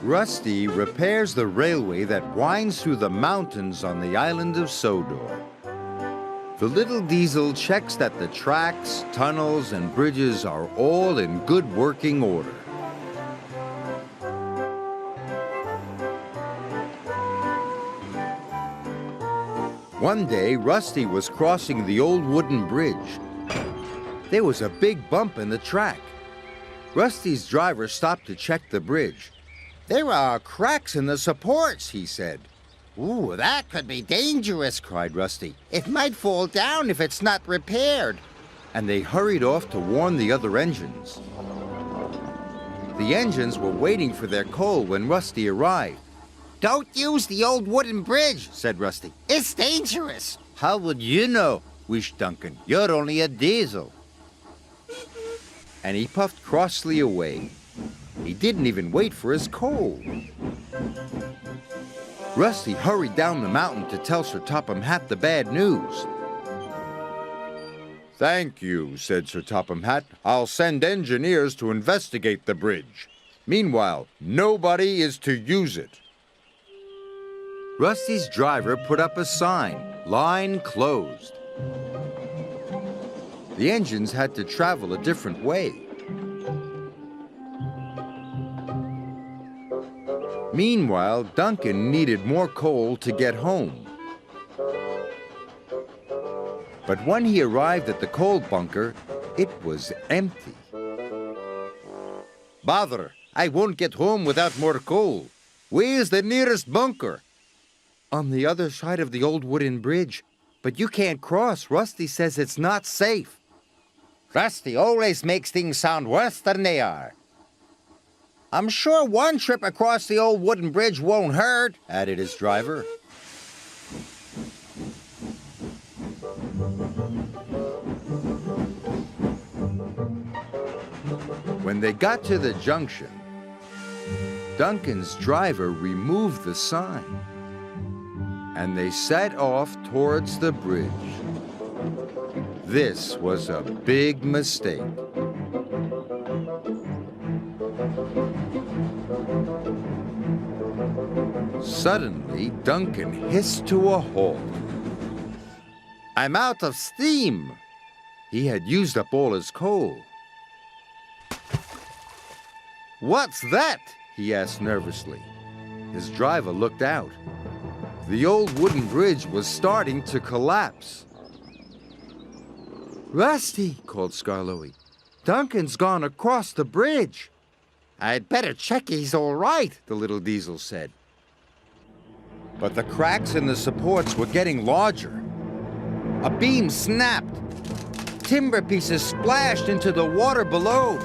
Rusty repairs the railway that winds through the mountains on the island of Sodor. The little diesel checks that the tracks, tunnels, and bridges are all in good working order. One day, Rusty was crossing the old wooden bridge. There was a big bump in the track. Rusty's driver stopped to check the bridge. "There are cracks in the supports," he said. Ooh, that could be dangerous, cried Rusty. It might fall down if it's not repaired. And they hurried off to warn the other engines. The engines were waiting for their coal when Rusty arrived. Don't use the old wooden bridge, said Rusty. It's dangerous. How would you know? Wished Duncan. You're only a diesel. And he puffed crossly away. He didn't even wait for his coal. Rusty hurried down the mountain to tell Sir Topham Hatt the bad news. "Thank you," said Sir Topham Hatt. "I'll send engineers to investigate the bridge. Meanwhile, nobody is to use it." Rusty's driver put up a sign, "Line closed." The engines had to travel a different way. Meanwhile, Duncan needed more coal to get home. But when he arrived at the coal bunker, it was empty. "Bother, I won't get home without more coal. Where's the nearest bunker?" "On the other side of the old wooden bridge. But you can't cross. Rusty says it's not safe." Trusty always makes things sound worse than they are. "I'm sure one trip across the old wooden bridge won't hurt," added his driver. When they got to the junction, Duncan's driver removed the sign, and they set off towards the bridge. This was a big mistake. Suddenly, Duncan hissed to a halt. "I'm out of steam." He had used up all his coal. "What's that?" he asked nervously. His driver looked out. The old wooden bridge was starting to collapse. "Rusty," called Skarloey, "Duncan's gone across the bridge." "I'd better check he's all right," the little diesel said. But the cracks in the supports were getting larger. A beam snapped. Timber pieces splashed into the water below.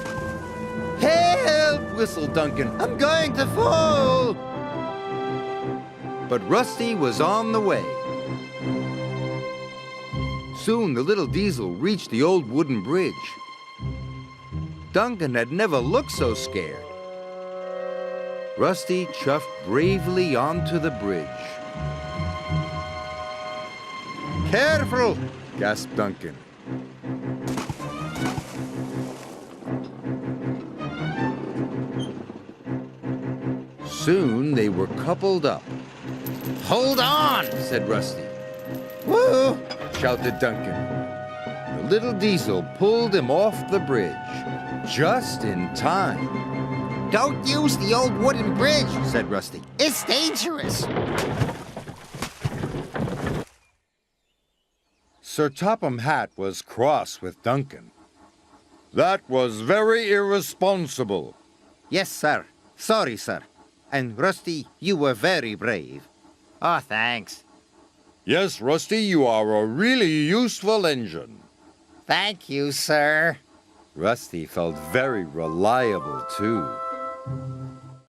"Help!" whistled Duncan. "I'm going to fall!" But Rusty was on the way. Soon the little diesel reached the old wooden bridge. Duncan had never looked so scared. Rusty chuffed bravely onto the bridge. "Careful!" gasped Duncan. Soon they were coupled up. "Hold on," said Rusty. "Woo!" shouted Duncan. The little diesel pulled him off the bridge, just in time. "Don't use the old wooden bridge," said Rusty. "It's dangerous." Sir Topham Hatt was cross with Duncan. "That was very irresponsible." "Yes, sir. Sorry, sir. And Rusty, you were very brave." "Oh, thanks." "Yes, Rusty, you are a really useful engine." "Thank you, sir." Rusty felt very reliable, too.